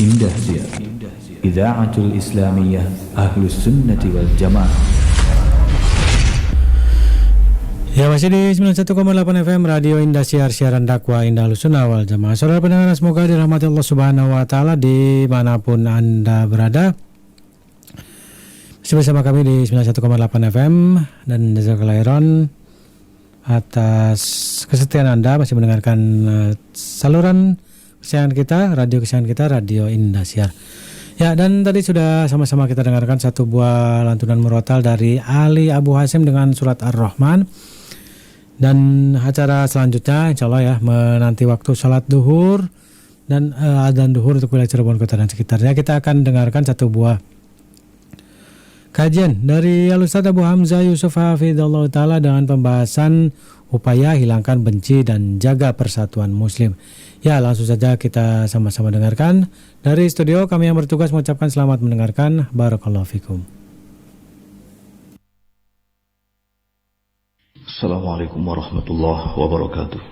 Indah Siar Idha'atul Islamiyah Ahlus Sunnati wal Jamaah. Ya, masih di 91,8 FM Radio Indosiar, siaran dakwah Indah Ahlussunnah wal Jamaah. Saudara pendengar, semoga dirahmati Allah Subhanahu wa taala dimanapun Anda berada. Masih bersama kami di 91,8 FM dan jazakallahu khairan atas kesetiaan Anda masih mendengarkan saluran kesayangan kita, Radio Indosiar. Ya, dan tadi sudah sama-sama kita dengarkan satu buah lantunan murotal dari Ali Abu Hasyim dengan surat Ar-Rahman. Dan acara selanjutnya insya Allah ya menanti waktu salat duhur dan adzan duhur untuk wilayah Cirebon kota dan sekitarnya. Kita akan dengarkan satu buah kajian dari Al-Ustaz Abu Hamzah Yusuf Hafidhullah Ta'ala dengan pembahasan upaya hilangkan benci dan jaga persatuan muslim. Ya, langsung saja kita sama-sama dengarkan. Dari studio kami yang bertugas mengucapkan selamat mendengarkan. Barakallahu fikum. Assalamualaikum warahmatullahi wabarakatuh.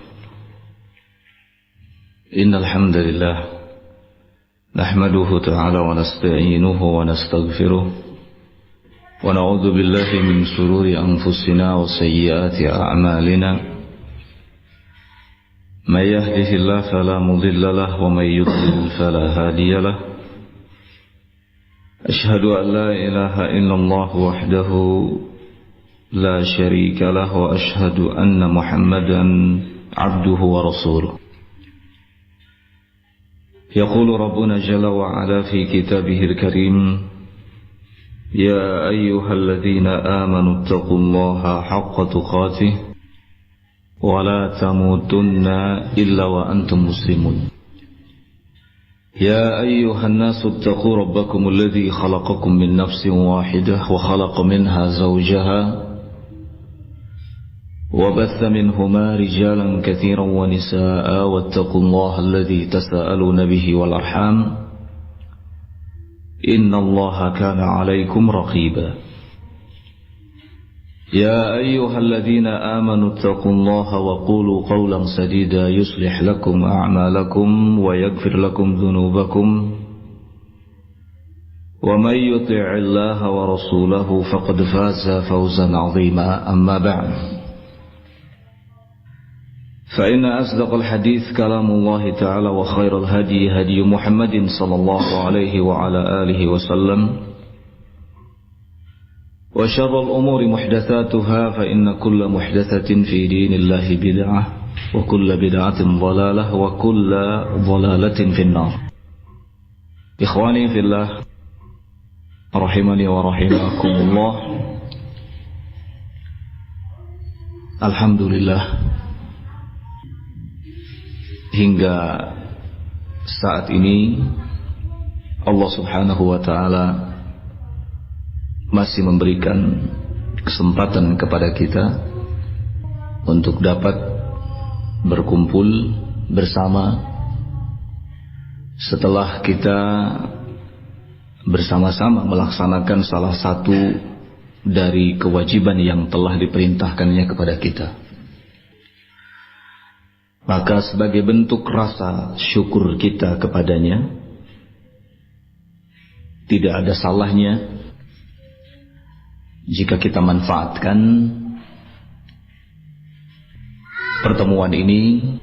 Innal hamdalillah nahmaduhu ta'ala wa nasta'inuhu wa nastaghfiruh wa na'udzu billahi min shururi anfusina wa sayyiati a'malina. May yahdihillahu fala mudilla lahu wa may yudlil fala hadiya lahu. Ashhadu an la ilaha illallah wahdahu لا شريك له وأشهد أن محمدا عبده ورسوله. يقول ربنا جل وعلا في كتابه الكريم يا أيها الذين آمنوا اتقوا الله حق تقاته ولا تموتن إلا وأنتم مسلمون. يا أيها الناس اتقوا ربكم الذي خلقكم من نفس واحدة وخلق منها زوجها وبث منهما رجالا كثيرا ونساء واتقوا الله الذي تساءلون به والأرحام إن الله كان عليكم رقيبا. يا أيها الذين آمنوا اتقوا الله وقولوا قولا سديدا يصلح لكم أعمالكم ويغفر لكم ذنوبكم ومن يطع الله ورسوله فقد فاز فوزا عظيما. أما بعد، فإن أصدق الحديث كلام الله تعالى وخير الهدي هدي محمد صلى الله عليه وعلى آله وسلم وشر الأمور محدثاتها فإن كل محدثة في دين الله بدعة وكل بدعة ضلالة وكل ضلالة في النار. إخواني في الله رحمني ورحمكم الله. الحمد لله, hingga saat ini Allah Subhanahu wa ta'ala masih memberikan kesempatan kepada kita untuk dapat berkumpul bersama setelah kita bersama-sama melaksanakan salah satu dari kewajiban yang telah diperintahkannya kepada kita. Maka sebagai bentuk rasa syukur kita kepadanya, tidak ada salahnya jika kita manfaatkan pertemuan ini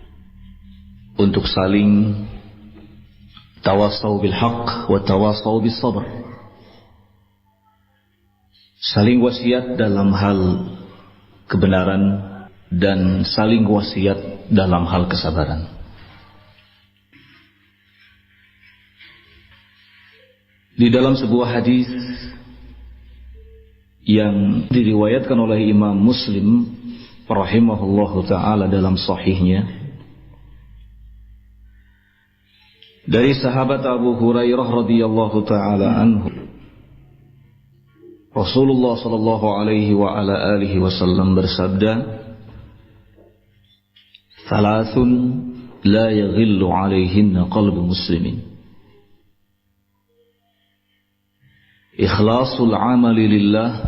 untuk saling tawassaw bil haqq wa tawassaw bis sabr, saling wasiat dalam hal kebenaran dan saling wasiat dalam hal kesabaran. Di dalam sebuah hadis yang diriwayatkan oleh Imam Muslim rahimahullahu ta'ala dalam sahihnya, dari sahabat Abu Hurairah radhiyallahu ta'ala anhu, Rasulullah sallallahu alaihi wa ala alihi wasallam bersabda, Thalathun la yaghillu alaihinna qalbu muslimin. Ikhlasul amali lillah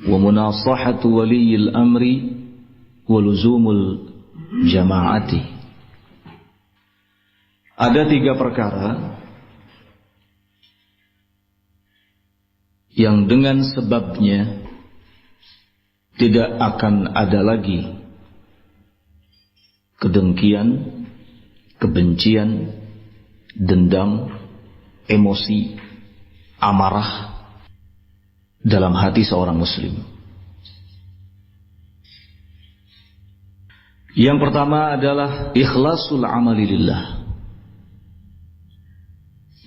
wa munasahatu waliyil amri wa luzumul jamaati. Ada 3 perkara yang dengan sebabnya tidak akan ada lagi kedengkian, kebencian, dendam, emosi, amarah dalam hati seorang muslim. Yang pertama adalah ikhlasul amali lillah,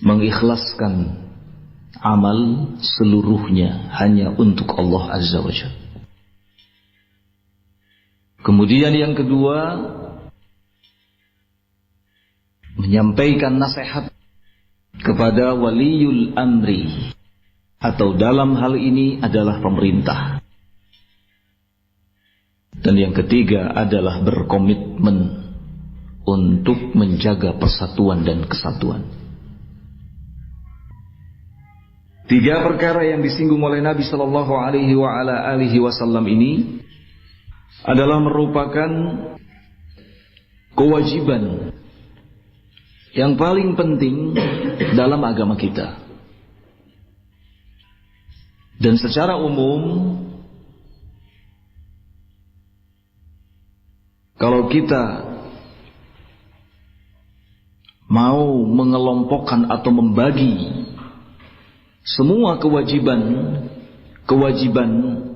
mengikhlaskan amal seluruhnya hanya untuk Allah Azza wa Jalla. Kemudian yang kedua, menyampaikan nasihat kepada waliyul amri, atau dalam hal ini adalah pemerintah. Dan yang ketiga adalah berkomitmen untuk menjaga persatuan dan kesatuan. 3 perkara yang disinggung oleh Nabi Sallallahu Alaihi Wasallam ini adalah merupakan kewajiban yang paling penting dalam agama kita. Dan secara umum, kalau kita mau mengelompokkan atau membagi semua kewajiban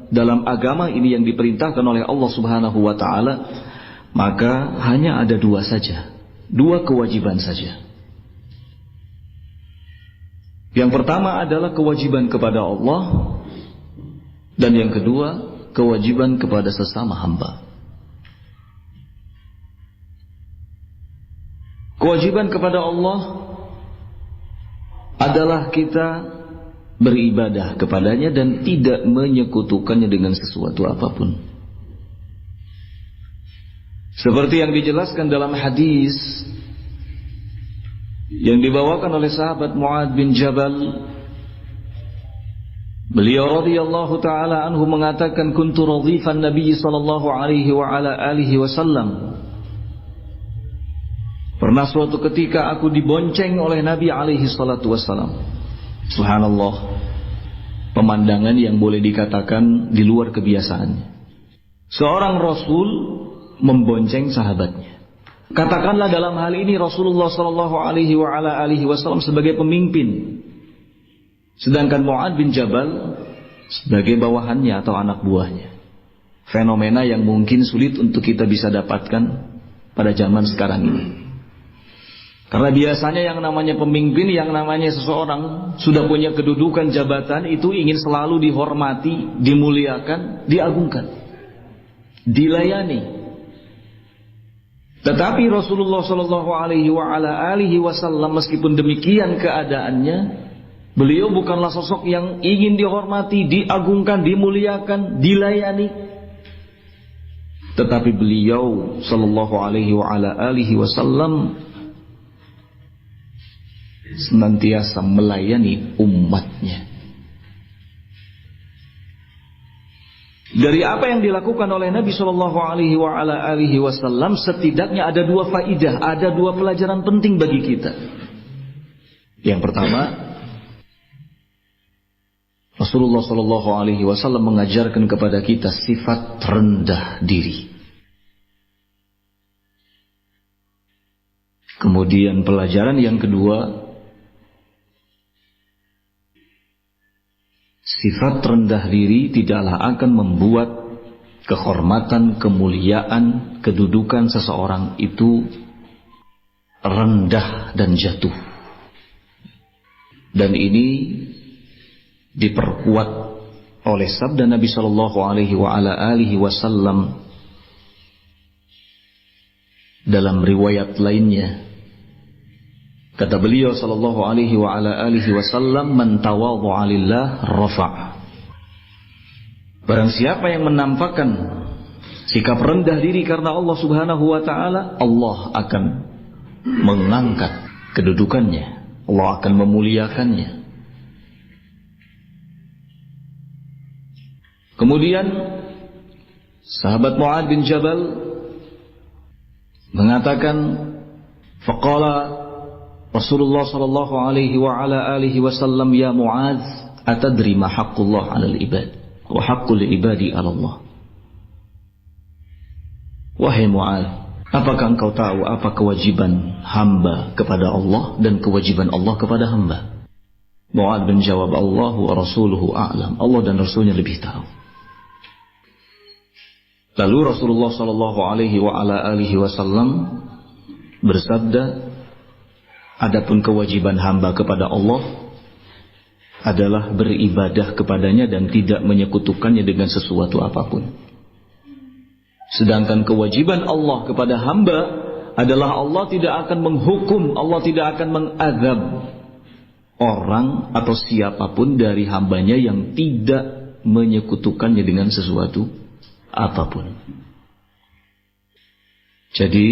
dalam agama ini yang diperintahkan oleh Allah Subhanahu wa taala, maka hanya ada 2 saja. 2 kewajiban saja. Yang pertama adalah kewajiban kepada Allah, dan yang kedua kewajiban kepada sesama hamba. Kewajiban kepada Allah adalah kita beribadah kepadanya dan tidak menyekutukannya dengan sesuatu apapun. Seperti yang dijelaskan dalam hadis yang dibawakan oleh sahabat Mu'adz bin Jabal, beliau radhiyallahu taala anhu mengatakan, kuntu radhifan Nabi sallallahu alaihi wa ala alihi wasallam. Pernah suatu ketika aku dibonceng oleh Nabi alaihi salatu wasallam. Subhanallah, pemandangan yang boleh dikatakan di luar kebiasaannya. Seorang Rasul membonceng sahabatnya. Katakanlah dalam hal ini Rasulullah sallallahu alaihi wa ala alihi wasallam sebagai pemimpin, sedangkan Mu'adz bin Jabal sebagai bawahannya atau anak buahnya. Fenomena yang mungkin sulit untuk kita bisa dapatkan pada zaman sekarang ini. Karena biasanya yang namanya pemimpin, yang namanya seseorang sudah punya kedudukan jabatan, itu ingin selalu dihormati, dimuliakan, diagungkan, dilayani. Tetapi Rasulullah Shallallahu Alaihi Wasallam meskipun demikian keadaannya, beliau bukanlah sosok yang ingin dihormati, diagungkan, dimuliakan, dilayani. Tetapi beliau Shallallahu Alaihi Wasallam senantiasa melayani umatnya. Dari apa yang dilakukan oleh Nabi Shallallahu Alaihi Wasallam, setidaknya ada 2 faidah, ada 2 pelajaran penting bagi kita. Yang pertama, Rasulullah Shallallahu Alaihi Wasallam mengajarkan kepada kita sifat rendah diri. Kemudian pelajaran yang kedua, sifat rendah diri tidaklah akan membuat kehormatan, kemuliaan, kedudukan seseorang itu rendah dan jatuh. Dan ini diperkuat oleh sabda Nabi Shallallahu Alaihi Wasallam dalam riwayat lainnya. Kata beliau sallallahu alaihi wasallam, man tawadhu'a lillah rafa'. Barang siapa yang menampakkan sikap rendah diri karena Allah Subhanahu wa taala, Allah akan mengangkat kedudukannya, Allah akan memuliakannya. Kemudian sahabat Mu'adz bin Jabal mengatakan, faqala Rasulullah sallallahu alaihi wa ala alihi wasallam, ya Mu'adz, atadri ma haqqullah 'alal ibad wa haqqul ibadi 'ala Allah. Wahai Mu'adz, apakah engkau tahu apa kewajiban hamba kepada Allah dan kewajiban Allah kepada hamba? Mu'adz menjawab, Allahu wa rasuluhu a'lam. Allah dan Rasulnya lebih tahu. Lalu Rasulullah sallallahu alaihi wa ala alihi wasallam bersabda, adapun kewajiban hamba kepada Allah adalah beribadah kepadanya dan tidak menyekutukannya dengan sesuatu apapun. Sedangkan kewajiban Allah kepada hamba adalah Allah tidak akan menghukum, Allah tidak akan mengazab orang atau siapapun dari hambanya yang tidak menyekutukannya dengan sesuatu apapun. Jadi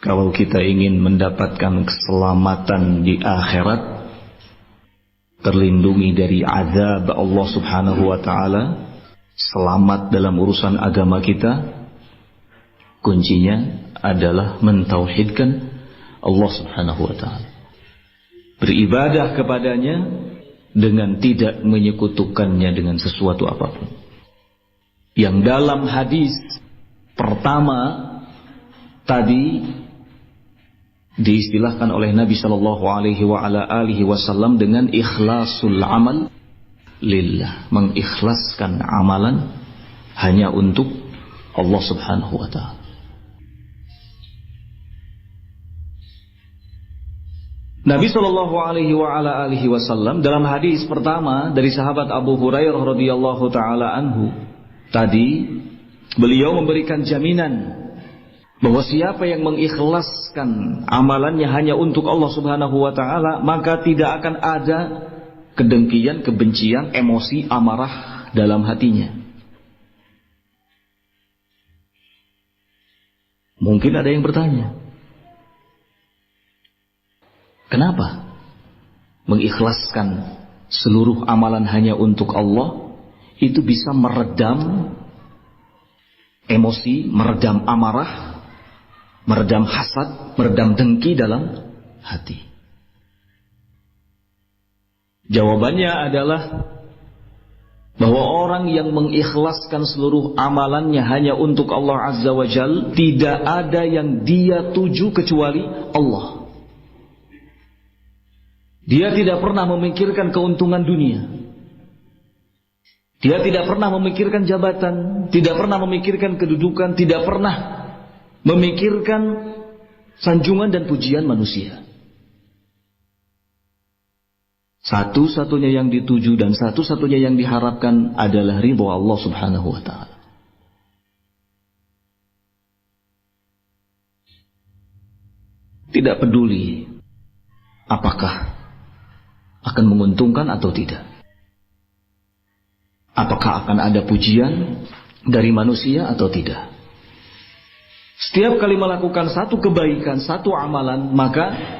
kalau kita ingin mendapatkan keselamatan di akhirat, terlindungi dari azab Allah subhanahu wa ta'ala, selamat dalam urusan agama kita, kuncinya adalah mentauhidkan Allah subhanahu wa ta'ala, beribadah kepadanya dengan tidak menyekutukannya dengan sesuatu apapun. Yang dalam hadis pertama tadi diistilahkan oleh Nabi sallallahu alaihi wa ala alihi wasallam dengan ikhlasul amal lillah, mengikhlaskan amalan hanya untuk Allah subhanahu wa ta'ala. Nabi sallallahu alaihi wa ala alihi wasallam dalam hadis pertama dari sahabat Abu Hurairah radhiyallahu taala anhu tadi, beliau memberikan jaminan bahwa siapa yang mengikhlaskan amalannya hanya untuk Allah subhanahu wa ta'ala, maka tidak akan ada kedengkian, kebencian, emosi, amarah dalam hatinya. Mungkin ada yang bertanya, kenapa mengikhlaskan seluruh amalan hanya untuk Allah itu bisa meredam emosi, meredam amarah, meredam hasad, meredam dengki dalam hati? Jawabannya adalah bahwa orang yang mengikhlaskan seluruh amalannya hanya untuk Allah Azza wa Jal, tidak ada yang dia tuju kecuali Allah. Dia tidak pernah memikirkan keuntungan dunia. Dia tidak pernah memikirkan jabatan, tidak pernah memikirkan kedudukan, tidak pernah memikirkan sanjungan dan pujian manusia. Satu-satunya yang dituju dan satu-satunya yang diharapkan adalah ridha Allah subhanahu wa ta'ala. Tidak peduli apakah akan menguntungkan atau tidak, apakah akan ada pujian dari manusia atau tidak. Setiap kali melakukan satu kebaikan, satu amalan, maka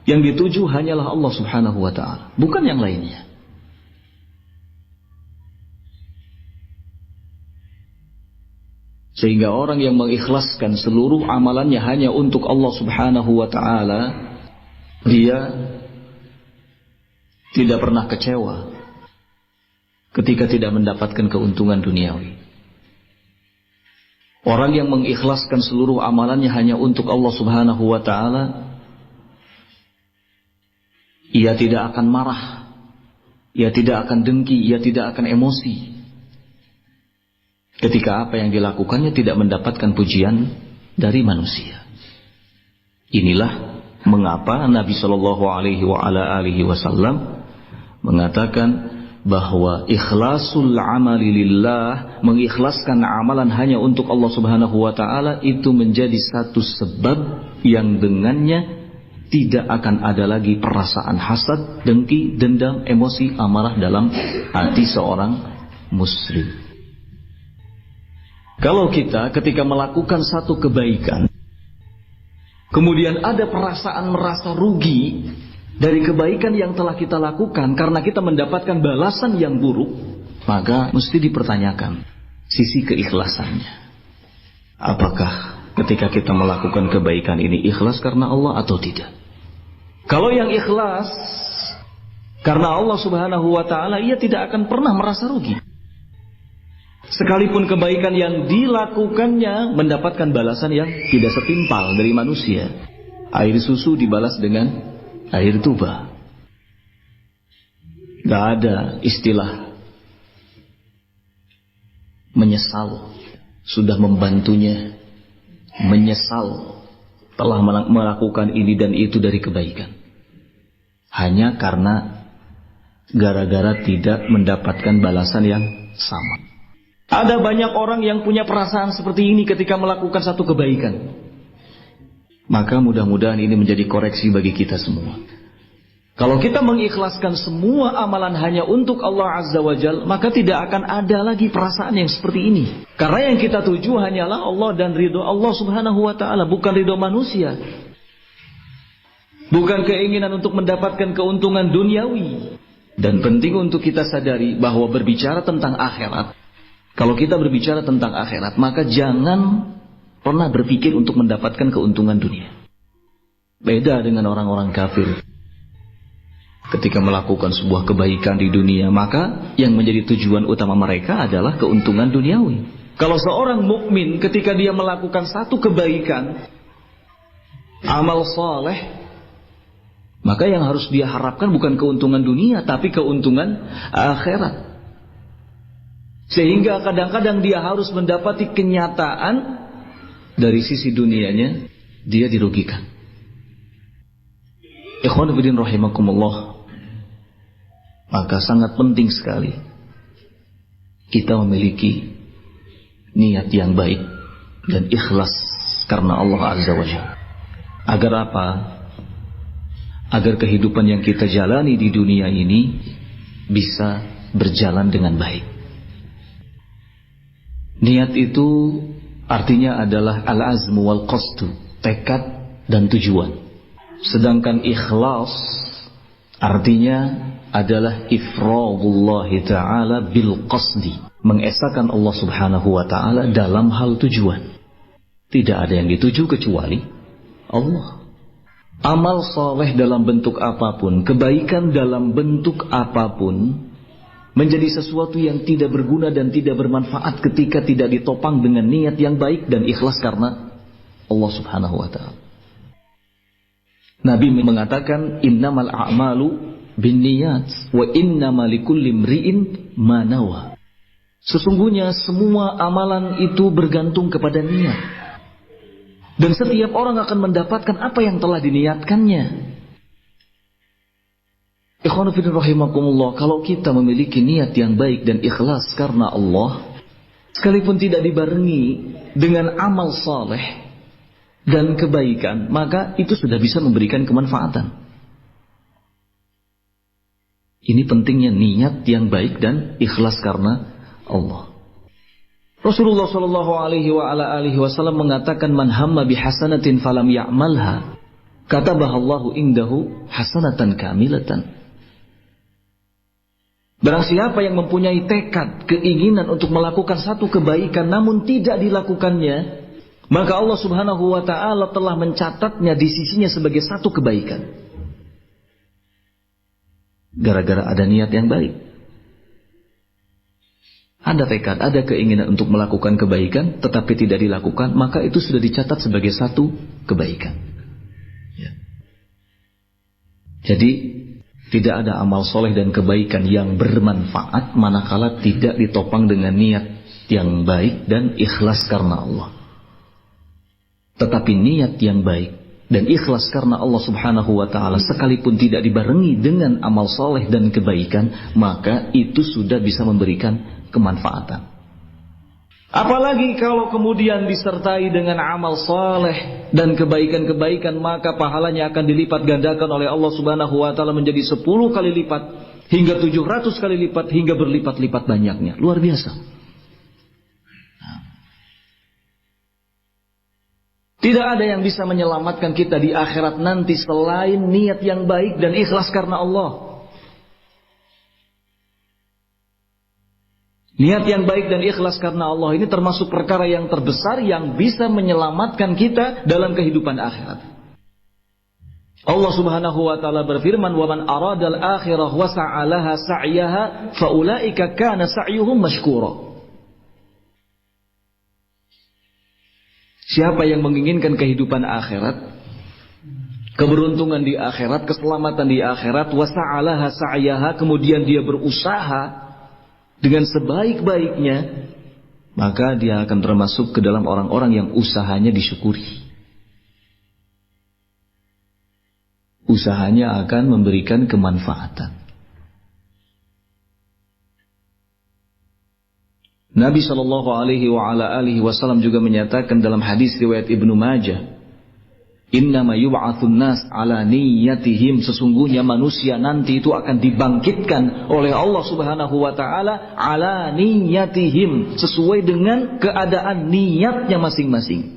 yang dituju hanyalah Allah subhanahu wa ta'ala, bukan yang lainnya. Sehingga orang yang mengikhlaskan seluruh amalannya hanya untuk Allah subhanahu wa ta'ala, dia tidak pernah kecewa ketika tidak mendapatkan keuntungan duniawi. Orang yang mengikhlaskan seluruh amalannya hanya untuk Allah subhanahu wa ta'ala, ia tidak akan marah, ia tidak akan dengki, ia tidak akan emosi ketika apa yang dilakukannya tidak mendapatkan pujian dari manusia. Inilah mengapa Nabi Shallallahu Alaihi Wasallam mengatakan bahwa ikhlasul amali lillah, mengikhlaskan amalan hanya untuk Allah Subhanahu wa taala, itu menjadi satu sebab yang dengannya tidak akan ada lagi perasaan hasad, dengki, dendam, emosi, amarah dalam hati seorang muslim. Kalau kita ketika melakukan satu kebaikan, kemudian ada perasaan merasa rugi dari kebaikan yang telah kita lakukan karena kita mendapatkan balasan yang buruk, maka mesti dipertanyakan sisi keikhlasannya. Apakah ketika kita melakukan kebaikan ini ikhlas karena Allah atau tidak? Kalau yang ikhlas Karena Allah Subhanahu wa ta'ala, ia tidak akan pernah merasa rugi. Sekalipun kebaikan yang dilakukannya mendapatkan balasan yang tidak setimpal dari manusia. Air susu dibalas dengan air tuba. Gak ada istilah menyesal sudah membantunya, menyesal telah melakukan ini dan itu dari kebaikan, hanya karena gara-gara tidak mendapatkan balasan yang sama. Ada banyak orang yang punya perasaan seperti ini ketika melakukan satu kebaikan. Maka mudah-mudahan ini menjadi koreksi bagi kita semua. Kalau kita mengikhlaskan semua amalan hanya untuk Allah Azza wa Jal, maka tidak akan ada lagi perasaan yang seperti ini. Karena yang kita tuju hanyalah Allah dan ridho Allah Subhanahu wa ta'ala, bukan ridho manusia. Bukan keinginan untuk mendapatkan keuntungan duniawi. Dan penting untuk kita sadari bahwa berbicara tentang akhirat, kalau kita berbicara tentang akhirat, maka jangan pernah berpikir untuk mendapatkan keuntungan dunia. Beda dengan orang-orang kafir. Ketika melakukan sebuah kebaikan di dunia, maka yang menjadi tujuan utama mereka adalah keuntungan duniawi. Kalau seorang mukmin ketika dia melakukan satu kebaikan, amal saleh, maka yang harus dia harapkan bukan keuntungan dunia, tapi keuntungan akhirat. Sehingga kadang-kadang dia harus mendapati kenyataan dari sisi dunianya, dia dirugikan. Ikhwan fillah rahimakumullah. Maka sangat penting sekali kita memiliki niat yang baik dan ikhlas karena Allah Azza wa Jalla. Agar apa? Agar kehidupan yang kita jalani di dunia ini bisa berjalan dengan baik. Niat itu artinya adalah al-azmu wal qasdu, tekad dan tujuan. Sedangkan ikhlas artinya adalah ifradullah ta'ala bil qasdi, mengesahkan Allah Subhanahu wa ta'ala dalam hal tujuan. Tidak ada yang dituju kecuali Allah. Amal soleh dalam bentuk apapun, kebaikan dalam bentuk apapun, menjadi sesuatu yang tidak berguna dan tidak bermanfaat ketika tidak ditopang dengan niat yang baik dan ikhlas karena Allah Subhanahu wa ta'ala. Nabi mengatakan, innamal a'malu binniyat wa innamal likulli imri'in ma nawa. Sesungguhnya semua amalan itu bergantung kepada niat. Dan setiap orang akan mendapatkan apa yang telah diniatkannya. Ikhwan fillah rahimakumullah, kalau kita memiliki niat yang baik dan ikhlas karena Allah, sekalipun tidak dibarengi dengan amal saleh dan kebaikan, maka itu sudah bisa memberikan kemanfaatan. Ini pentingnya niat yang baik dan ikhlas karena Allah. Rasulullah sallallahu alaihi wasallam mengatakan, man hamma bihasanatin falam ya'malha katabahallahu indahu hasanatan kamilatan. Barang siapa yang mempunyai tekad, keinginan untuk melakukan satu kebaikan namun tidak dilakukannya, maka Allah Subhanahu wa ta'ala telah mencatatnya di sisinya sebagai satu kebaikan. Gara-gara ada niat yang baik, ada tekad, ada keinginan untuk melakukan kebaikan tetapi tidak dilakukan, maka itu sudah dicatat sebagai satu kebaikan ya. Jadi tidak ada amal soleh dan kebaikan yang bermanfaat manakala tidak ditopang dengan niat yang baik dan ikhlas karena Allah. Tetapi niat yang baik dan ikhlas karena Allah Subhanahu wa ta'ala sekalipun tidak dibarengi dengan amal soleh dan kebaikan, maka itu sudah bisa memberikan kemanfaatan. Apalagi kalau kemudian disertai dengan amal soleh dan kebaikan-kebaikan, maka pahalanya akan dilipat gandakan oleh Allah Subhanahu wa ta'ala menjadi 10 kali lipat, hingga 700 kali lipat, hingga berlipat-lipat banyaknya. Luar biasa. Tidak ada yang bisa menyelamatkan kita di akhirat nanti selain niat yang baik dan ikhlas karena Allah. Niat yang baik dan ikhlas karena Allah ini termasuk perkara yang terbesar yang bisa menyelamatkan kita dalam kehidupan akhirat. Allah Subhanahu wa taala berfirman, "Wa man aradal akhirah wa sa'alaha sa'yaha fa ulaika kana sa'yuhum mashkura." Siapa yang menginginkan kehidupan akhirat, keberuntungan di akhirat, keselamatan di akhirat, wa sa'alaha sa'yaha, kemudian dia berusaha dengan sebaik-baiknya, maka dia akan termasuk ke dalam orang-orang yang usahanya disyukuri. Usahanya akan memberikan kemanfaatan. Nabi sallallahu alaihi wasallam juga menyatakan dalam hadis riwayat Ibnu Majah, "Innama yub'atsun nas ala niyyatihim," sesungguhnya manusia nanti itu akan dibangkitkan oleh Allah Subhanahu wa taala ala niyyatihim, sesuai dengan keadaan niatnya masing-masing.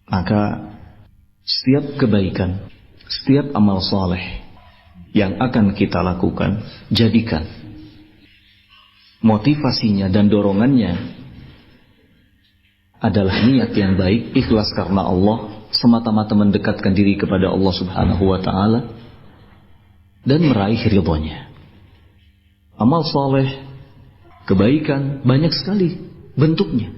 Maka setiap kebaikan, setiap amal saleh yang akan kita lakukan, jadikan motivasinya dan dorongannya adalah niat yang baik, ikhlas karena Allah, semata-mata mendekatkan diri kepada Allah Subhanahu wa taala dan meraih ridhonya. Amal saleh, kebaikan banyak sekali bentuknya.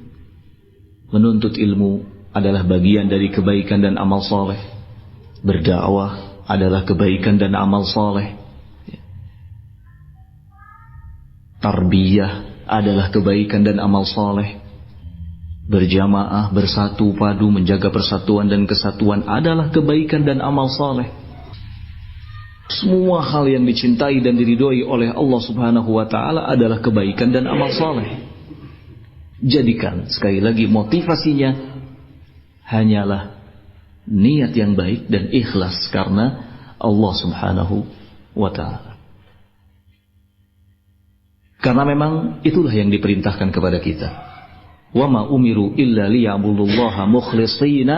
Menuntut ilmu adalah bagian dari kebaikan dan amal saleh. Berdakwah adalah kebaikan dan amal saleh. Tarbiyah adalah kebaikan dan amal saleh. Berjamaah, bersatu padu, menjaga persatuan dan kesatuan adalah kebaikan dan amal saleh. Semua hal yang dicintai dan diridhoi oleh Allah Subhanahu wa taala adalah kebaikan dan amal saleh. Jadikan sekali lagi motivasinya hanyalah niat yang baik dan ikhlas karena Allah Subhanahu wa ta'ala. Karena memang itulah yang diperintahkan kepada kita. Wa ma umiru illa liya'budullaha mukhlishina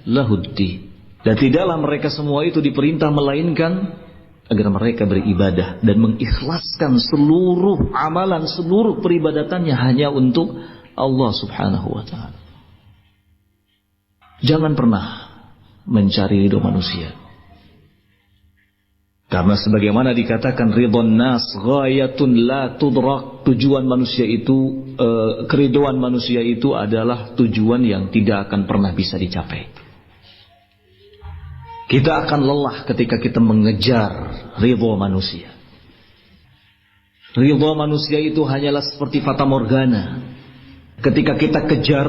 lahuddi. Dan tidaklah mereka semua itu diperintah melainkan agar mereka beribadah dan mengikhlaskan seluruh amalan, seluruh peribadatannya hanya untuk Allah Subhanahu wa ta'ala. Jangan pernah mencari ridho manusia. Karena sebagaimana dikatakan, ridhon nas ghayatun la tudrak, tujuan manusia itu, keridhoan manusia itu adalah tujuan yang tidak akan pernah bisa dicapai. Kita akan lelah ketika kita mengejar ridho manusia. Ridho manusia itu hanyalah seperti fata morgana. Ketika kita kejar,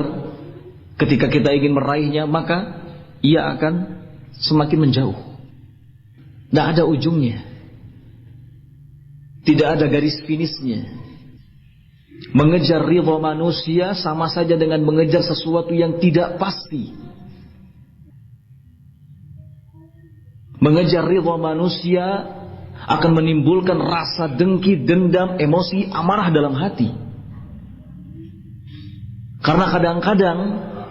ketika kita ingin meraihnya, maka ia akan semakin menjauh. Tidak ada ujungnya. Tidak ada garis finishnya. Mengejar ridha manusia sama saja dengan mengejar sesuatu yang tidak pasti. Mengejar ridha manusia akan menimbulkan rasa dengki, dendam, emosi, amarah dalam hati. Karena kadang-kadang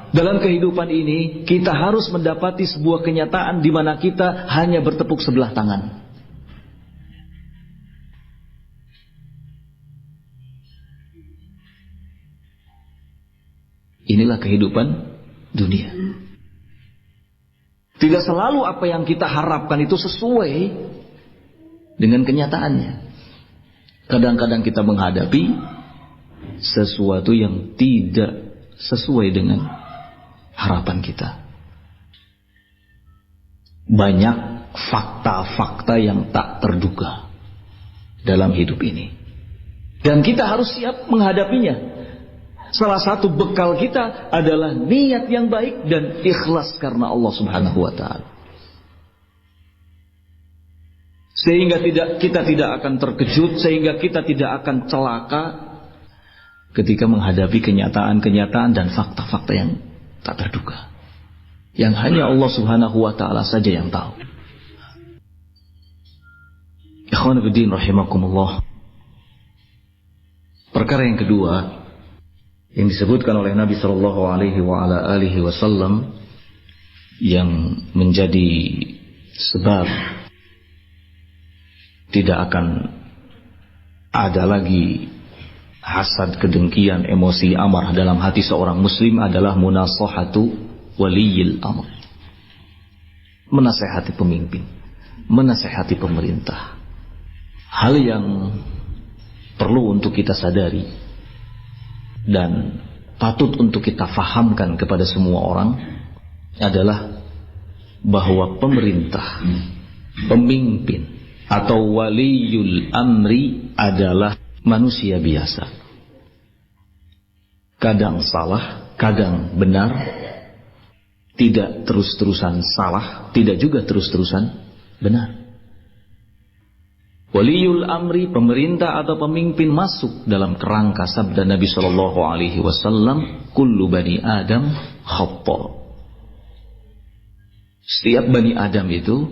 dalam kehidupan ini kita harus mendapati sebuah kenyataan di mana kita hanya bertepuk sebelah tangan. Inilah kehidupan dunia. Tidak selalu apa yang kita harapkan itu sesuai dengan kenyataannya. Kadang-kadang kita menghadapi sesuatu yang tidak sesuai dengan harapan kita. Banyak fakta-fakta yang tak terduga dalam hidup ini. Dan kita harus siap menghadapinya. Salah satu bekal kita adalah niat yang baik dan ikhlas karena Allah Subhanahu wa ta'ala. Sehingga kita tidak akan terkejut, sehingga kita tidak akan celaka ketika menghadapi kenyataan-kenyataan dan fakta-fakta yang tak terduga, yang hanya Allah Subhanahu wa ta'ala saja yang tahu. Ikhwan fillah rahimakumullah. Perkara yang kedua yang disebutkan oleh Nabi sallallahu alaihi wasallam yang menjadi sebab tidak akan ada lagi hasad, kedengkian, emosi, amarah dalam hati seorang muslim adalah munasahatu waliyil amr. Menasehati pemimpin, menasehati pemerintah. Hal yang perlu untuk kita sadari dan patut untuk kita fahamkan kepada semua orang adalah bahwa pemerintah, pemimpin atau waliyul amri adalah manusia biasa. Kadang salah, kadang benar, tidak terus-terusan salah, tidak juga terus-terusan benar. Waliyul amri, pemerintah atau pemimpin, masuk dalam kerangka sabda Nabi Shallallahu Alaihi Wasallam, kullu bani Adam khata. Setiap bani Adam itu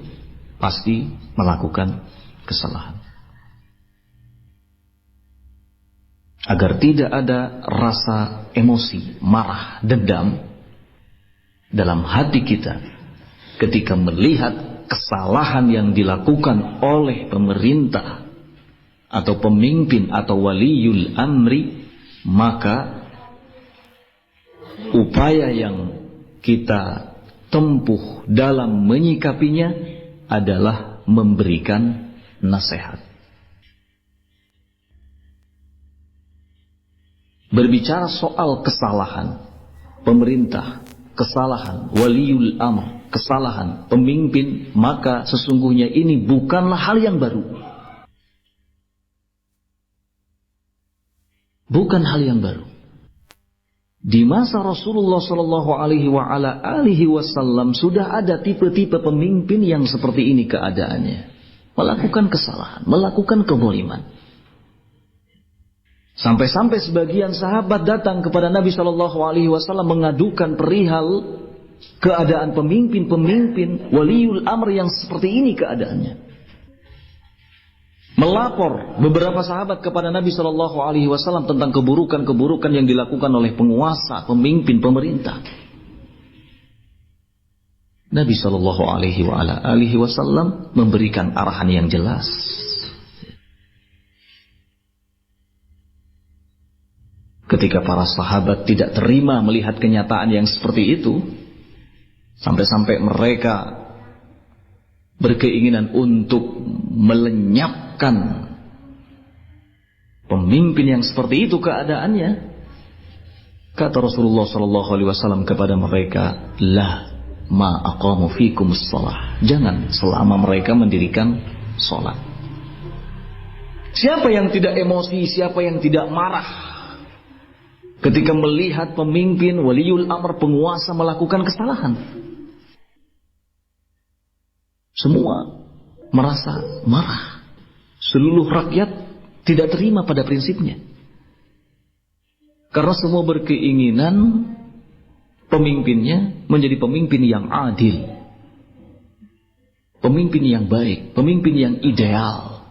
pasti melakukan kesalahan. Agar tidak ada rasa emosi, marah, dendam dalam hati kita ketika melihat kesalahan yang dilakukan oleh pemerintah atau pemimpin atau waliyul amri, maka upaya yang kita tempuh dalam menyikapinya adalah memberikan nasihat. Berbicara soal kesalahan pemerintah, kesalahan waliul amr, kesalahan pemimpin, maka sesungguhnya ini bukanlah hal yang baru. Bukan hal yang baru. Di masa Rasulullah Shallallahu Alaihi Wasallam sudah ada tipe-tipe pemimpin yang seperti ini keadaannya, melakukan kesalahan, melakukan kezaliman. Sampai-sampai sebagian sahabat datang kepada Nabi Shallallahu Alaihi Wasallam mengadukan perihal keadaan pemimpin-pemimpin waliul amr yang seperti ini keadaannya. Melapor beberapa sahabat kepada Nabi Shallallahu Alaihi Wasallam tentang keburukan-keburukan yang dilakukan oleh penguasa, pemimpin, pemerintah. Nabi Shallallahu Alaihi Wasallam memberikan arahan yang jelas. Ketika para sahabat tidak terima melihat kenyataan yang seperti itu, sampai-sampai mereka berkeinginan untuk melenyapkan pemimpin yang seperti itu keadaannya, kata Rasulullah Sallallahu Alaihi Wasallam kepada mereka, la ma aqamu fikumus shalah, jangan selama mereka mendirikan sholat. Siapa yang tidak emosi, siapa yang tidak marah ketika melihat pemimpin, waliul amr, penguasa melakukan kesalahan? Semua merasa marah. Seluruh rakyat tidak terima pada prinsipnya. Karena semua berkeinginan pemimpinnya menjadi pemimpin yang adil, pemimpin yang baik, pemimpin yang ideal.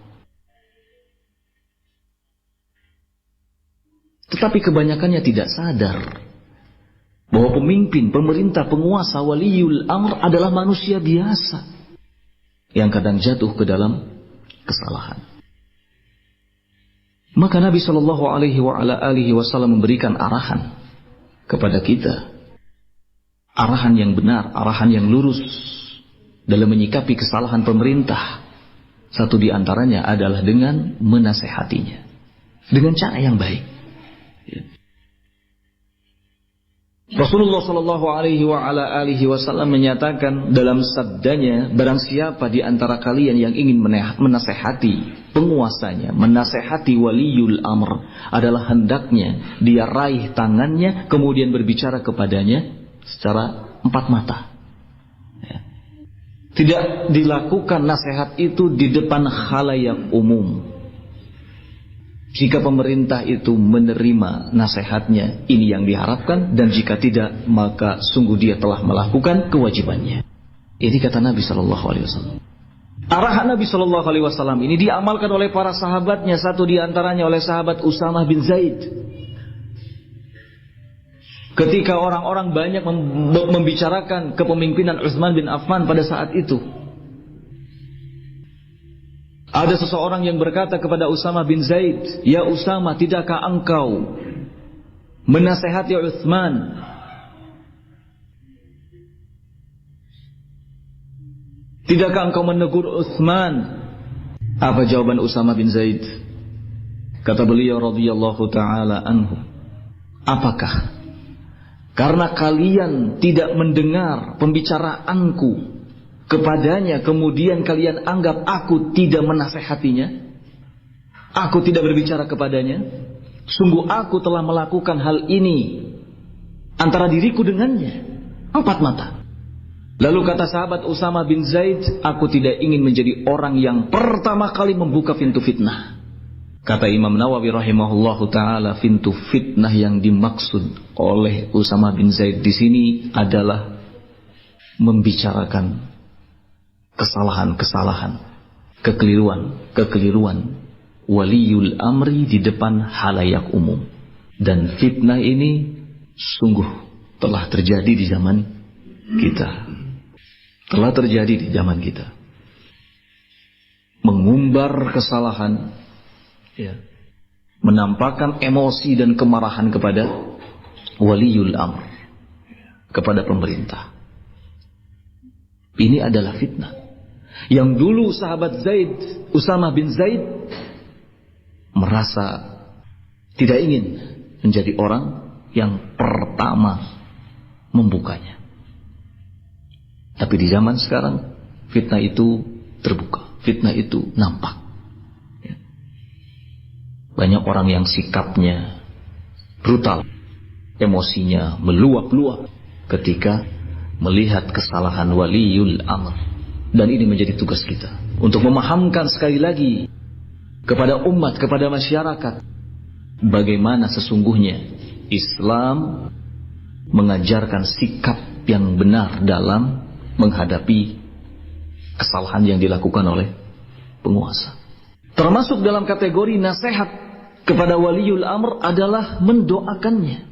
Tetapi kebanyakannya tidak sadar bahwa pemimpin, pemerintah, penguasa, waliul amr adalah manusia biasa yang kadang jatuh ke dalam kesalahan. Maka Nabi Shallallahu Alaihi Wasallam memberikan arahan kepada kita, arahan yang benar, arahan yang lurus dalam menyikapi kesalahan pemerintah. Satu di antaranya adalah dengan menasehatinya dengan cara yang baik. Rasulullah Shallallahu Alaihi Wasallam menyatakan dalam sabdanya, barang siapa di antara kalian yang ingin menasehati penguasanya, menasehati waliul amr, adalah hendaknya dia raih tangannya kemudian berbicara kepadanya secara empat mata. Tidak dilakukan nasihat itu di depan khalayak umum. Jika pemerintah itu menerima nasihatnya, ini yang diharapkan, dan jika tidak, maka sungguh dia telah melakukan kewajibannya. Ini kata Nabi Shallallahu Alaihi Wasallam. Arahan Nabi Shallallahu Alaihi Wasallam ini diamalkan oleh para sahabatnya. Satu di antaranya oleh sahabat Usamah bin Zaid. Ketika orang-orang banyak membicarakan kepemimpinan Utsman bin Affan pada saat itu, Ada seseorang yang berkata kepada Usama bin Zaid, "Ya Usama, tidakkah engkau menasehati Utsman?" Tidakkah engkau menegur Utsman? Apa jawaban Usama bin Zaid? Kata beliau radhiyallahu taala anhu, "Apakah karena kalian tidak mendengar pembicaraanku kepadanya, kemudian kalian anggap aku tidak menasehatinya? Aku tidak berbicara kepadanya? Sungguh aku telah melakukan hal ini antara diriku dengannya, 4 mata." Lalu kata sahabat Usama bin Zaid, "Aku tidak ingin menjadi orang yang pertama kali membuka pintu fitnah." Kata Imam Nawawi rahimahullahu taala, pintu fitnah yang dimaksud oleh Usama bin Zaid di sini adalah membicarakan kesalahan-kesalahan, kekeliruan waliyul amri di depan halayak umum. Dan fitnah ini sungguh telah terjadi di zaman kita. Telah terjadi di zaman kita. Mengumbar kesalahan, menampakkan emosi dan kemarahan kepada waliul amr, kepada pemerintah. Ini adalah fitnah. Yang dulu sahabat Zaid, Usama bin Zaid, merasa tidak ingin menjadi orang yang pertama membukanya. Tapi di zaman sekarang fitnah itu terbuka, fitnah itu nampak. Banyak orang yang sikapnya brutal, emosinya meluap-luap ketika melihat kesalahan waliul amr. Dan ini menjadi tugas kita untuk memahamkan sekali lagi kepada umat, kepada masyarakat, bagaimana sesungguhnya Islam mengajarkan sikap yang benar dalam menghadapi kesalahan yang dilakukan oleh penguasa. Termasuk dalam kategori nasihat kepada waliul amr adalah mendoakannya.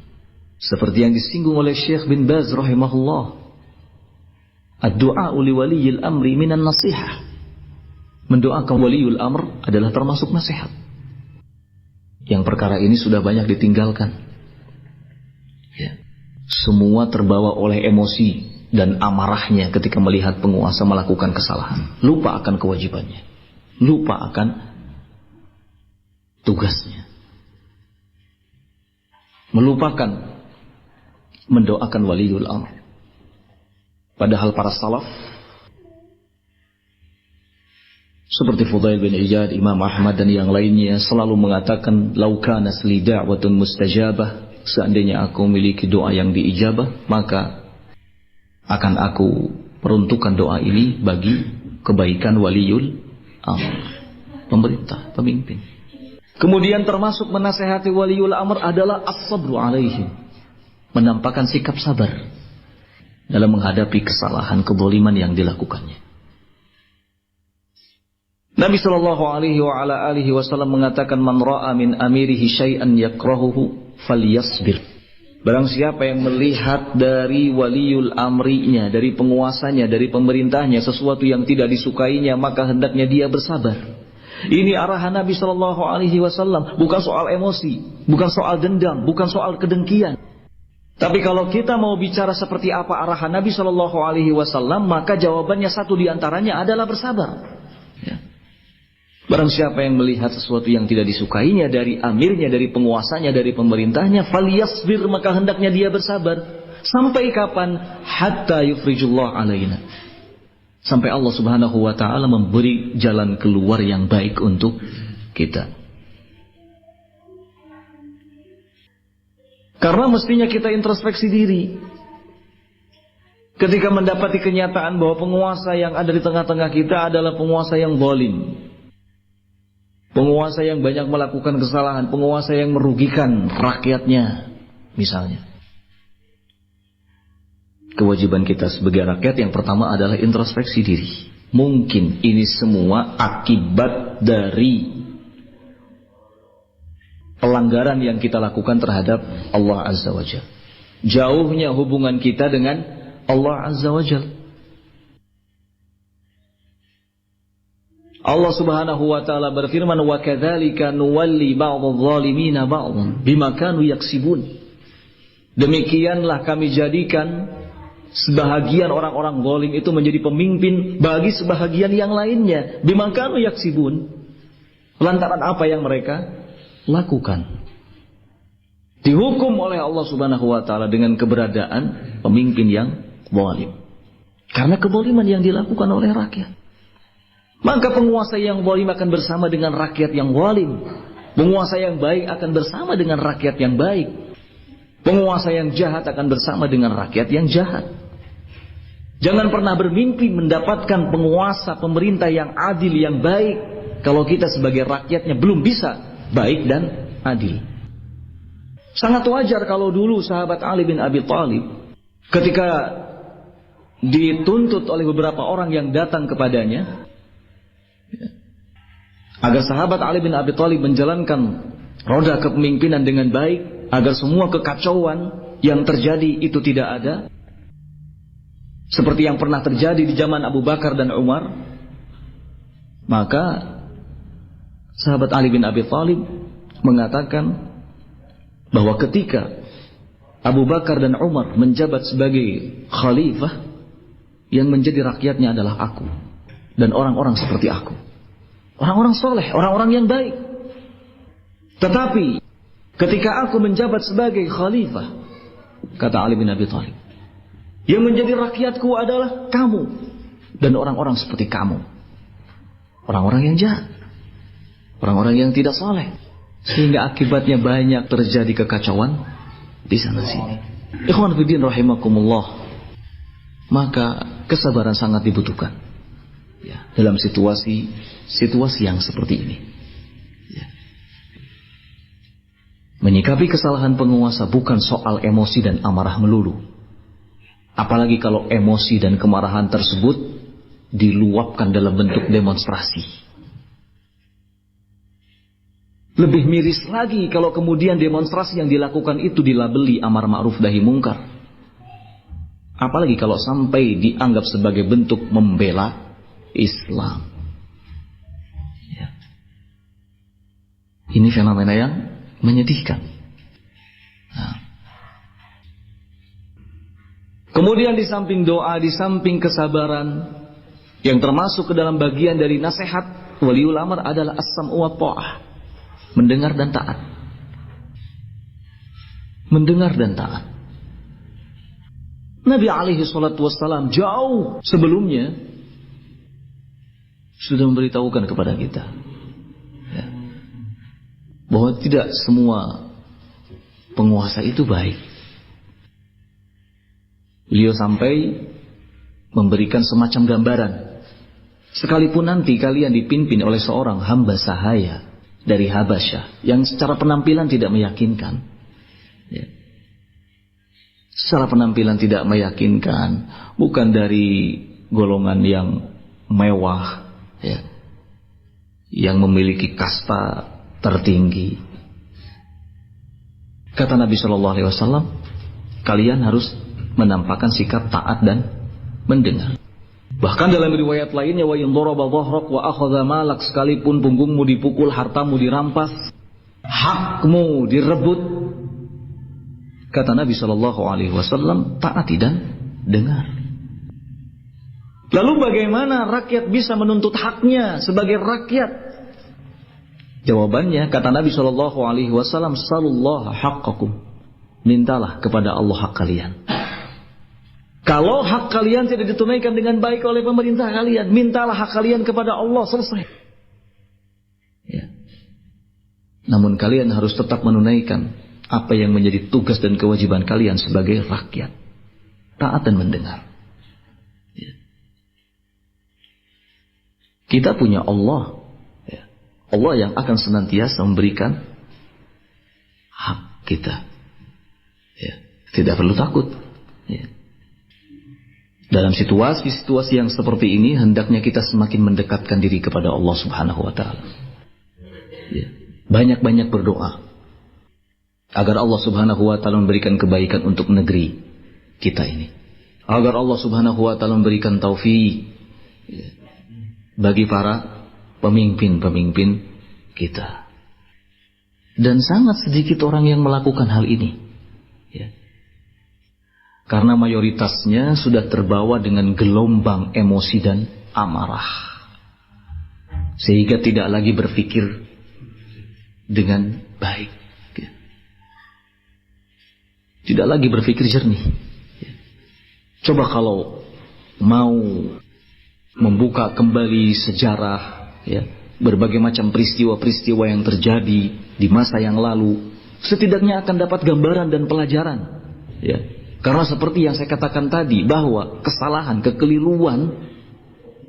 Seperti yang disinggung oleh Syekh bin Baz rahimahullah. Ad-du'a li waliyil amri minan nasihah. Mendoakan waliul amr adalah termasuk nasihat. Yang perkara ini sudah banyak ditinggalkan. Semua terbawa oleh emosi dan amarahnya ketika melihat penguasa melakukan kesalahan. Lupa akan kewajibannya. Lupa akan tugasnya. Melupakan mendoakan waliul amr. Padahal para salaf seperti Fudail bin Iyad, Imam Ahmad dan yang lainnya selalu mengatakan, "Lau kana li da'watun mustajabah," seandainya aku memiliki doa yang diijabah, maka akan aku peruntukkan doa ini bagi kebaikan waliul amr, pemerintah, pemimpin. Kemudian termasuk menasehati waliul amr adalah as-sabru alaihim, menampakkan sikap sabar dalam menghadapi kesalahan, kezaliman yang dilakukannya. Nabi sallallahu alaihi wasallam mengatakan, "Man ra'a min amirihi syai'an yakrahuhu falyasbir." Barang siapa yang melihat dari waliul amrinya, dari penguasanya, dari pemerintahnya sesuatu yang tidak disukainya, maka hendaknya dia bersabar. Ini arahan Nabi sallallahu alaihi wasallam, bukan soal emosi, bukan soal dendam, bukan soal kedengkian. Tapi kalau kita mau bicara seperti apa arahan Nabi Shallallahu Alaihi Wasallam, maka jawabannya satu diantaranya adalah bersabar. Barang siapa yang melihat sesuatu yang tidak disukainya dari amirnya, dari penguasanya, dari pemerintahnya, falyasbir, maka hendaknya dia bersabar. Sampai kapan? Hatta yufrijullah alaina. Sampai Allah Subhanahu Wa Taala memberi jalan keluar yang baik untuk kita. Karena mestinya kita introspeksi diri. Ketika mendapati kenyataan bahwa penguasa yang ada di tengah-tengah kita adalah penguasa yang zalim, penguasa yang banyak melakukan kesalahan, penguasa yang merugikan rakyatnya, misalnya. Kewajiban kita sebagai rakyat yang pertama adalah introspeksi diri. Mungkin ini semua akibat dari pelanggaran yang kita lakukan terhadap Allah Azza wa Jalla. Jauhnya hubungan kita dengan Allah Azza wa Jalla. Allah Subhanahu wa taala berfirman, "Wa kadzalika nuwalli ba'dadh dhalimina ba'dhan bima kanu yaksibun." Demikianlah kami jadikan sebahagian orang-orang zalim itu menjadi pemimpin bagi sebahagian yang lainnya, bima kanu yaksibun, lantaran apa yang mereka lakukan. Dihukum oleh Allah Subhanahu wa taala dengan keberadaan pemimpin yang zalim. Karena kezaliman yang dilakukan oleh rakyat. Maka penguasa yang zalim akan bersama dengan rakyat yang zalim. Penguasa yang baik akan bersama dengan rakyat yang baik. Penguasa yang jahat akan bersama dengan rakyat yang jahat. Jangan pernah bermimpi mendapatkan penguasa pemerintah yang adil, yang baik, kalau kita sebagai rakyatnya belum bisa baik dan adil. Sangat wajar kalau dulu sahabat Ali bin Abi Thalib ketika dituntut oleh beberapa orang yang datang kepadanya, agar sahabat Ali bin Abi Thalib menjalankan roda kepemimpinan dengan baik, agar semua kekacauan yang terjadi itu tidak ada, seperti yang pernah terjadi di zaman Abu Bakar dan Umar. Maka sahabat Ali bin Abi Thalib mengatakan bahwa ketika Abu Bakar dan Umar menjabat sebagai khalifah, yang menjadi rakyatnya adalah aku dan orang-orang seperti aku, orang-orang soleh, orang-orang yang baik. Tetapi ketika aku menjabat sebagai khalifah, kata Ali bin Abi Thalib, yang menjadi rakyatku adalah kamu dan orang-orang seperti kamu, orang-orang yang jahat, orang-orang yang tidak soleh, sehingga akibatnya banyak terjadi kekacauan di sana sini. Ikhwan fillah rahimakumullah. Maka kesabaran sangat dibutuhkan ya, dalam situasi yang seperti ini ya. Menyikapi kesalahan penguasa bukan soal emosi dan amarah melulu, apalagi kalau emosi dan kemarahan tersebut diluapkan dalam bentuk demonstrasi. Lebih miris lagi kalau kemudian demonstrasi yang dilakukan itu dilabeli amar ma'ruf nahi mungkar. Apalagi kalau sampai dianggap sebagai bentuk membela Islam. Ya. Ini fenomena yang menyedihkan. Nah. Kemudian di samping doa, di samping kesabaran, yang termasuk ke dalam bagian dari nasihat waliul amr adalah as-sam'u wa ta'ah. Mendengar dan taat. Mendengar dan taat. Nabi alaihi salatu wassalam jauh sebelumnya sudah memberitahukan kepada kita ya, bahwa tidak semua penguasa itu baik. Beliau sampai memberikan semacam gambaran, sekalipun nanti kalian dipimpin oleh seorang hamba sahaya dari Habasyah yang secara penampilan tidak meyakinkan ya. Secara penampilan tidak meyakinkan, bukan dari golongan yang mewah ya, yang memiliki kasta tertinggi. Kata Nabi SAW, kalian harus menampakkan sikap taat dan mendengar. Bahkan dalam riwayat lainnya, wa in daraba dhahrak wa akhadha malak, sekalipun punggungmu dipukul, hartamu dirampas, hakmu direbut, kata Nabi SAW, taati dan dengar. Lalu bagaimana rakyat bisa menuntut haknya sebagai rakyat? Jawabannya, kata Nabi SAW, salullaha haqqakum, mintalah kepada Allah hak kalian. Kalau hak kalian tidak ditunaikan dengan baik oleh pemerintah kalian, mintalah hak kalian kepada Allah, selesai ya. Namun kalian harus tetap menunaikan apa yang menjadi tugas dan kewajiban kalian sebagai rakyat, taat dan mendengar ya. Kita punya Allah ya. Allah yang akan senantiasa memberikan hak kita ya. Tidak perlu takut ya. Dalam situasi-situasi yang seperti ini, hendaknya kita semakin mendekatkan diri kepada Allah Subhanahu wa ta'ala ya. Banyak-banyak berdoa agar Allah Subhanahu wa ta'ala memberikan kebaikan untuk negeri kita ini, agar Allah Subhanahu wa ta'ala memberikan taufik bagi para pemimpin-pemimpin kita. Dan sangat sedikit orang yang melakukan hal ini. Ya. Karena mayoritasnya sudah terbawa dengan gelombang emosi dan amarah. Sehingga tidak lagi berpikir dengan baik. Ya. Tidak lagi berpikir jernih. Ya. Coba kalau mau membuka kembali sejarah, ya, berbagai macam peristiwa-peristiwa yang terjadi di masa yang lalu, setidaknya akan dapat gambaran dan pelajaran, ya. Karena seperti yang saya katakan tadi, bahwa kesalahan, kekeliruan,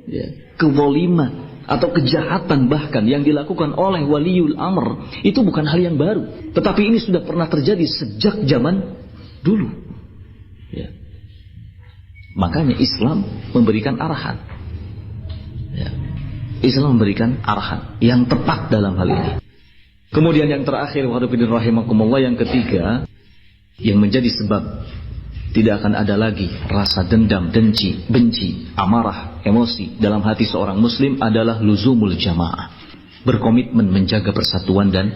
ya, kezaliman atau kejahatan bahkan yang dilakukan oleh waliul amr itu bukan hal yang baru, tetapi ini sudah pernah terjadi sejak zaman dulu, ya. Makanya Islam memberikan arahan. Ya. Islam memberikan arahan yang tepat dalam hal ini. Kemudian yang terakhir, wahdafidin rahimakumullah, yang ketiga, yang menjadi sebab tidak akan ada lagi rasa dendam, dengki, benci, amarah, emosi dalam hati seorang muslim adalah luzumul jamaah. Berkomitmen menjaga persatuan dan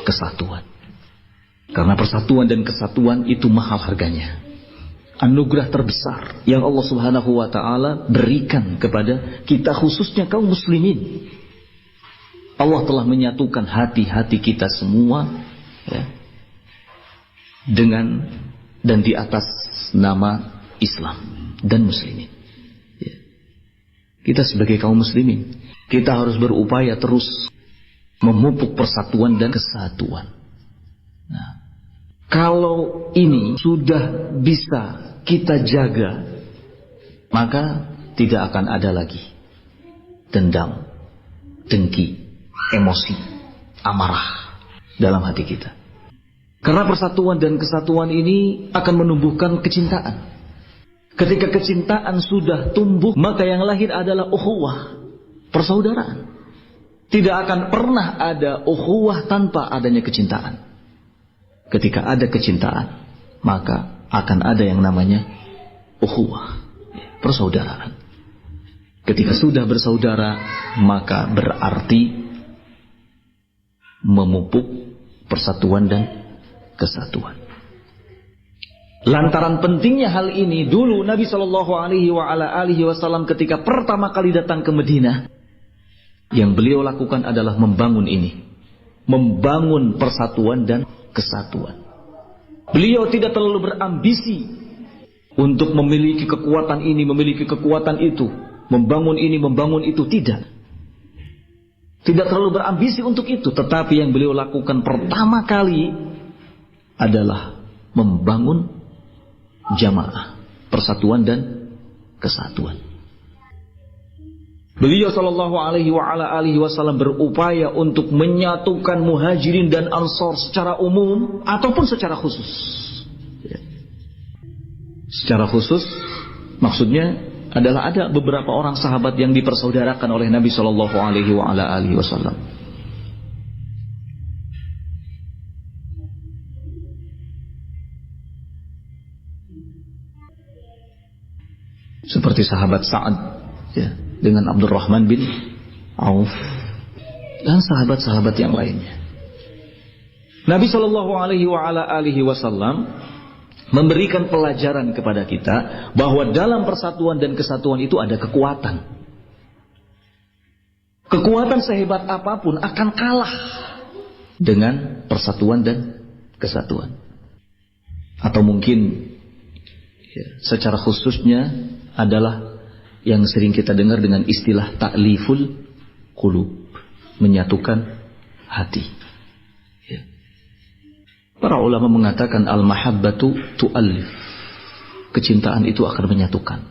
kesatuan. Karena persatuan dan kesatuan itu mahal harganya. Anugerah terbesar yang Allah Subhanahu wa ta'ala berikan kepada kita, khususnya kaum muslimin. Allah telah menyatukan hati-hati kita semua, ya, dengan dan di atas nama Islam dan muslimin, ya. Kita sebagai kaum muslimin, kita harus berupaya terus memupuk persatuan dan kesatuan. Nah, kalau ini sudah bisa kita jaga, maka tidak akan ada lagi dendam, dengki, emosi, amarah dalam hati kita. Karena persatuan dan kesatuan ini akan menumbuhkan kecintaan. Ketika kecintaan sudah tumbuh, maka yang lahir adalah ukhuwah, persaudaraan. Tidak akan pernah ada ukhuwah tanpa adanya kecintaan. Ketika ada kecintaan, maka akan ada yang namanya ukhuwah, persaudaraan. Ketika sudah bersaudara, maka berarti memupuk persatuan dan kesatuan. Lantaran pentingnya hal ini, dulu Nabi Shallallahu Alaihi Wasallam ketika pertama kali datang ke Madinah, yang beliau lakukan adalah membangun ini, membangun persatuan dan kesatuan. Beliau tidak terlalu berambisi untuk memiliki kekuatan ini, memiliki kekuatan itu, membangun ini, membangun itu, tidak. Tidak terlalu berambisi untuk itu, tetapi yang beliau lakukan pertama kali adalah membangun jamaah, persatuan dan kesatuan. Beliau Shallallahu Alaihi Wasallam berupaya untuk menyatukan muhajirin dan ansor secara umum ataupun secara khusus. Secara khusus maksudnya adalah ada beberapa orang sahabat yang dipersaudarakan oleh Nabi Shallallahu Alaihi Wasallam. Seperti sahabat Sa'ad, ya, dengan Abdurrahman bin Auf dan sahabat-sahabat yang lainnya. Nabi Shallallahu Alaihi Wasallam memberikan pelajaran kepada kita bahwa dalam persatuan dan kesatuan itu ada kekuatan. Kekuatan sehebat apapun akan kalah dengan persatuan dan kesatuan. Atau mungkin ya, secara khususnya adalah yang sering kita dengar dengan istilah ta'liful qulub, menyatukan hati. Ya. Para ulama mengatakan al-mahabbatu tu'allif, kecintaan itu akan menyatukan.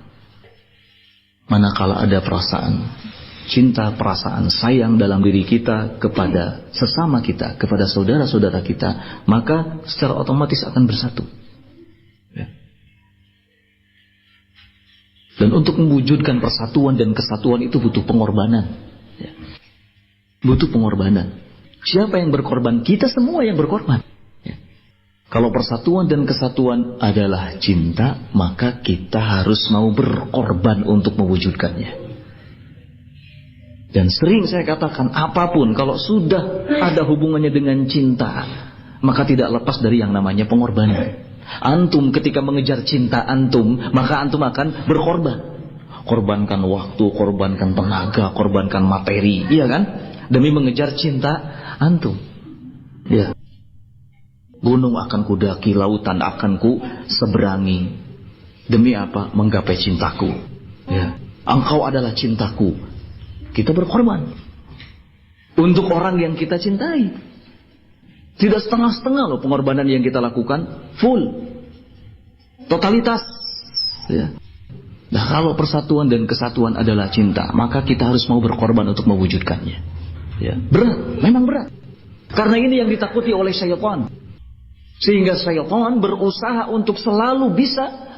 Manakala ada perasaan cinta, perasaan sayang dalam diri kita kepada sesama kita, kepada saudara-saudara kita, maka secara otomatis akan bersatu. Ya. Dan untuk mewujudkan persatuan dan kesatuan itu butuh pengorbanan. Ya. Butuh pengorbanan. Siapa yang berkorban? Kita semua yang berkorban. Ya. Kalau persatuan dan kesatuan adalah cinta, maka kita harus mau berkorban untuk mewujudkannya. Dan sering saya katakan, apapun kalau sudah ada hubungannya dengan cinta, maka tidak lepas dari yang namanya pengorbanan. Antum ketika mengejar cinta antum, maka antum akan berkorban. Korbankan waktu, korbankan tenaga, korbankan materi, iya kan? Demi mengejar cinta antum. Ya. Gunung akan kudaki, lautan akan ku seberangi. Demi apa? Menggapai cintaku. Ya. Engkau adalah cintaku. Kita berkorban untuk orang yang kita cintai. Tidak setengah-setengah loh pengorbanan yang kita lakukan, full, totalitas. Ya. Nah, kalau persatuan dan kesatuan adalah cinta, maka kita harus mau berkorban untuk mewujudkannya. Ya. Berat, memang berat. Karena ini yang ditakuti oleh syaitan. Sehingga syaitan berusaha untuk selalu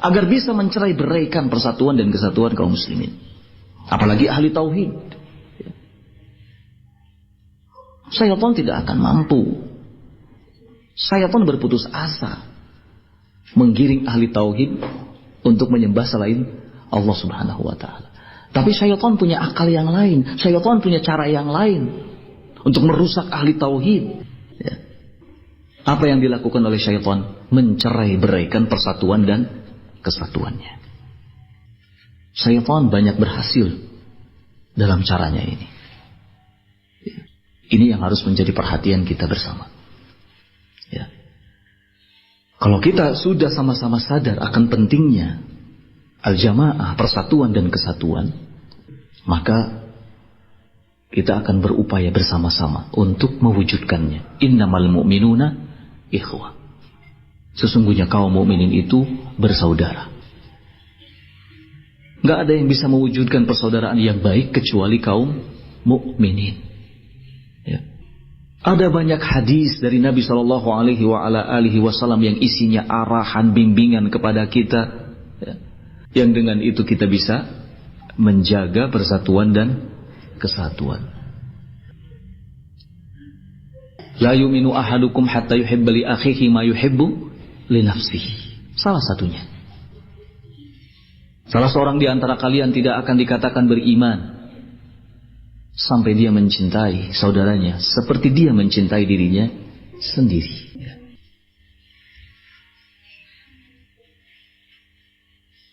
agar bisa mencerai-beraikan persatuan dan kesatuan kaum muslimin. Apalagi ahli tauhid. Syaitan tidak akan mampu. Syaitan berputus asa menggiring ahli tauhid untuk menyembah selain Allah Subhanahu wa taala. Tapi syaitan punya akal yang lain, syaitan punya cara yang lain untuk merusak ahli tauhid. Ya. Apa yang dilakukan oleh syaitan? Mencerai-beraikan persatuan dan kesatuannya. Syaitan banyak berhasil dalam caranya ini. Ini yang harus menjadi perhatian kita bersama. Ya. Kalau kita sudah sama-sama sadar akan pentingnya al-jamaah, persatuan dan kesatuan, maka kita akan berupaya bersama-sama untuk mewujudkannya. Innamal mu'minuna ikhwah. Sesungguhnya kaum mukminin itu bersaudara. Gak ada yang bisa mewujudkan persaudaraan yang baik kecuali kaum mukminin. Ya. Ada banyak hadis dari Nabi Shallallahu Alaihi Wasallam yang isinya arahan, bimbingan kepada kita, ya. Yang dengan itu kita bisa menjaga persatuan dan kesatuan. La yu'minu ahadukum hatta yuhibba li akhihi ma yuhibbu li nafsihi. Salah satunya. Salah seorang di antara kalian tidak akan dikatakan beriman sampai dia mencintai saudaranya seperti dia mencintai dirinya sendiri.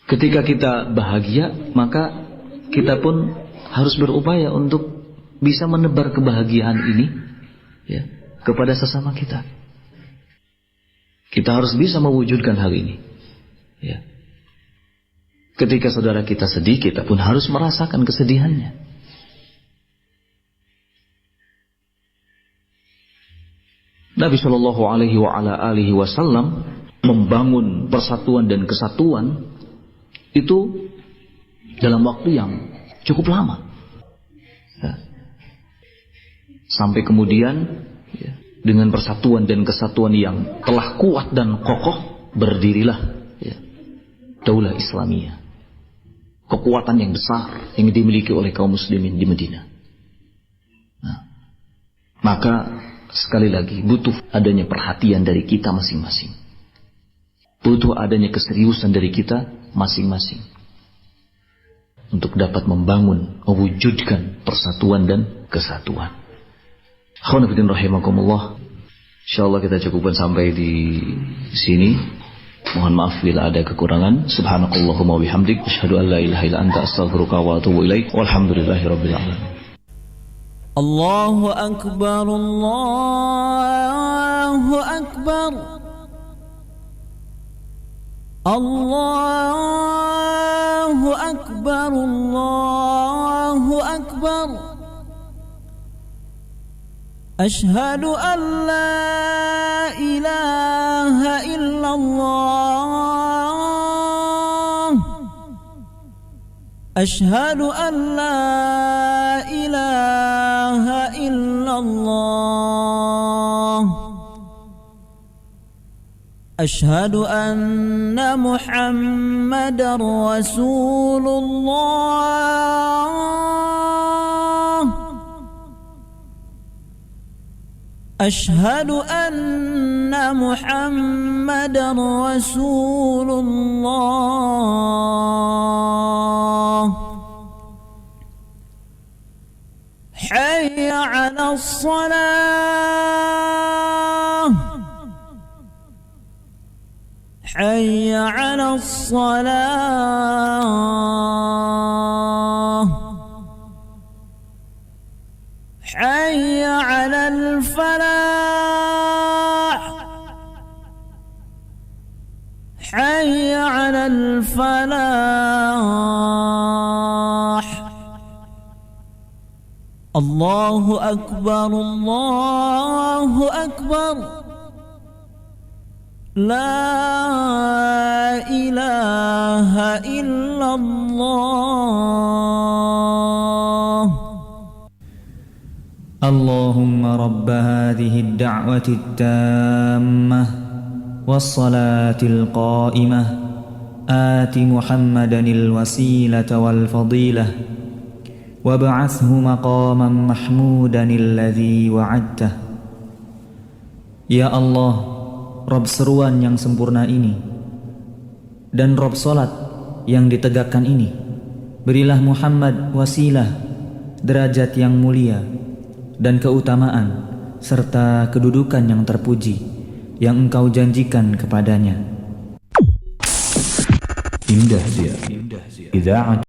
Ketika kita bahagia, maka kita pun harus berupaya untuk bisa menebar kebahagiaan ini, ya, kepada sesama kita. Kita harus bisa mewujudkan hal ini. Ya. Ketika saudara kita sedih, kita pun harus merasakan kesedihannya. Nabi Shallallahu Alaihi Wasallam membangun persatuan dan kesatuan itu dalam waktu yang cukup lama, ya. Sampai kemudian, ya, dengan persatuan dan kesatuan yang telah kuat dan kokoh, berdirilah, ya, Daulah Islamiyah, kekuatan yang besar yang dimiliki oleh kaum muslimin di Madinah. Nah, maka sekali lagi butuh adanya perhatian dari kita masing-masing. Butuh adanya keseriusan dari kita masing-masing untuk dapat membangun, mewujudkan persatuan dan kesatuan. Khawanafiddin rahimakumullah. InsyaAllah kita cukupkan sampai di sini. Mohon maaf bila ada kekurangan. Subhanakallahumma wabihamdik, asyhadu an la ilaha illa anta, astaghfiruka wa atubu ilaik. Walhamdulillahirabbil alamin. Allahu akbar, Allahu akbar, Allahu akbar, Allahu akbar. Ashhadu an la ilaha illallah, ashhadu an la ilaha illallah, ashhadu anna Muhammadar Rasulullah, ashhadu anna Muhammadar Rasulullah. على الصلاة حي على الصلاة حي على الفلاح حي على الفلاح الله أكبر الله أكبر لا إله إلا الله. اللهم رب هذه الدعوة التامة والصلاة القائمة آت محمدا الوسيلة والفضيلة وابعثه مقاما محمودا الذي وعدته. Ya Allah, Rabb seruan yang sempurna ini dan Rabb salat yang ditegakkan ini, berilah Muhammad wasilah, derajat yang mulia dan keutamaan serta kedudukan yang terpuji yang Engkau janjikan kepadanya. Indah Idza'ah